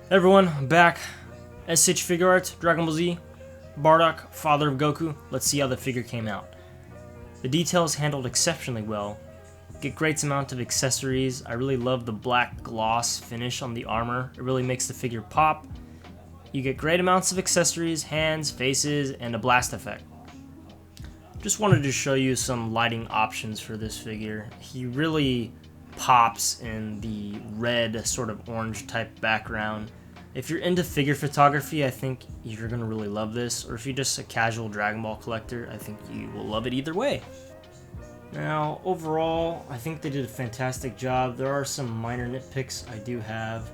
Hey everyone, I'm back. SH Figuarts, Dragon Ball Z, Bardock, father of Goku. Let's see how the figure came out. The details handled exceptionally well. Get great amount of accessories. I really love the black gloss finish on the armor. It really makes the figure pop. You get great amounts of accessories, hands, faces, and a blast effect. Just wanted to show you some lighting options for this figure. He really pops in the red sort of orange type background. If you're into figure photography, I think you're gonna really love this, or if you're just a casual Dragon Ball collector, I think you will love it either way. Now, overall, I think they did a fantastic job. There are some minor nitpicks I do have,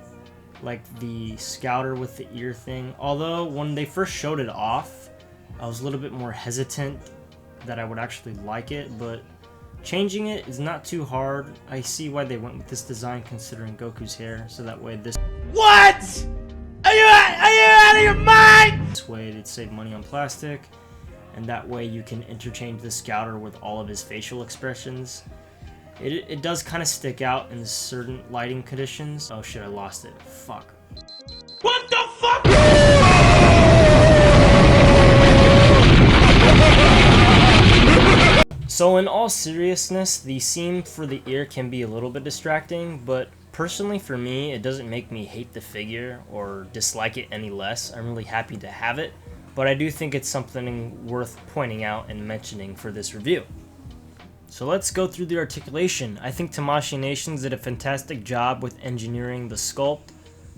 like the scouter with the ear thing. Although, when they first showed it off, I was a little bit more hesitant that I would actually like it, but changing it is not too hard. I see why they went with this design considering Goku's hair, so that way this— What?! Are you out of your mind?! This way they'd save money on plastic, and that way you can interchange the scouter with all of his facial expressions. It does kind of stick out in certain lighting conditions. Oh shit, I lost it. Fuck. What the fuck?! So in all seriousness, the seam for the ear can be a little bit distracting, but personally for me, it doesn't make me hate the figure or dislike it any less. I'm really happy to have it, but I do think it's something worth pointing out and mentioning for this review. So let's go through the articulation. I think Tamashii Nations did a fantastic job with engineering the sculpt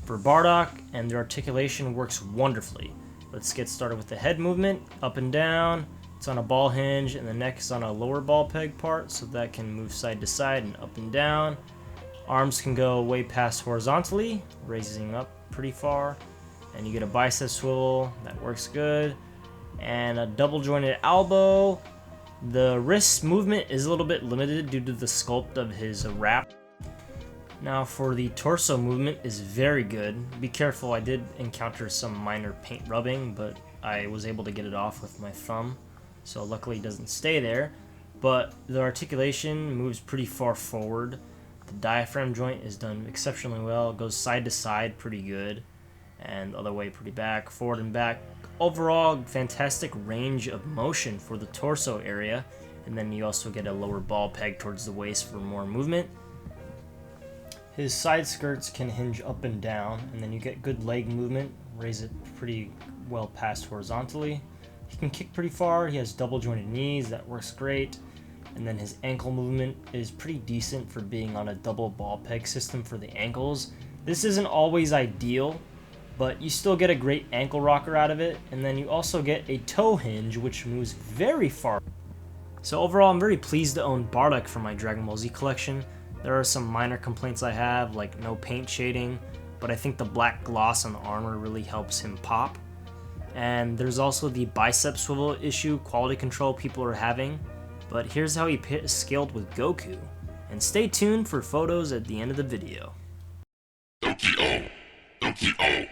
for Bardock, and the articulation works wonderfully. Let's get started with the head movement, up and down. It's on a ball hinge, and the neck is on a lower ball peg part, so that can move side to side and up and down. Arms can go way past horizontally, raising up pretty far, and you get a bicep swivel, that works good, and a double jointed elbow. The wrist movement is a little bit limited due to the sculpt of his wrap. Now for the torso movement is very good. Be careful, I did encounter some minor paint rubbing, but I was able to get it off with my thumb, so luckily it doesn't stay there. But the articulation moves pretty far forward. The diaphragm joint is done exceptionally well. It goes side to side pretty good, and the other way pretty back, forward and back. Overall, fantastic range of motion for the torso area, and then you also get a lower ball peg towards the waist for more movement. His side skirts can hinge up and down, and then you get good leg movement, raise it pretty well past horizontally. He can kick pretty far, he has double jointed knees, that works great. And then his ankle movement is pretty decent for being on a double ball peg system for the ankles. This isn't always ideal, but you still get a great ankle rocker out of it, and then you also get a toe hinge which moves very far. So overall, I'm very pleased to own Bardock for my Dragon Ball Z collection. There are some minor complaints I have, like no paint shading, but I think the black gloss on the armor really helps him pop. And there's also the bicep swivel issue quality control people are having, but here's how he scaled with Goku. And stay tuned for photos at the end of the video. Donkey O. Donkey O.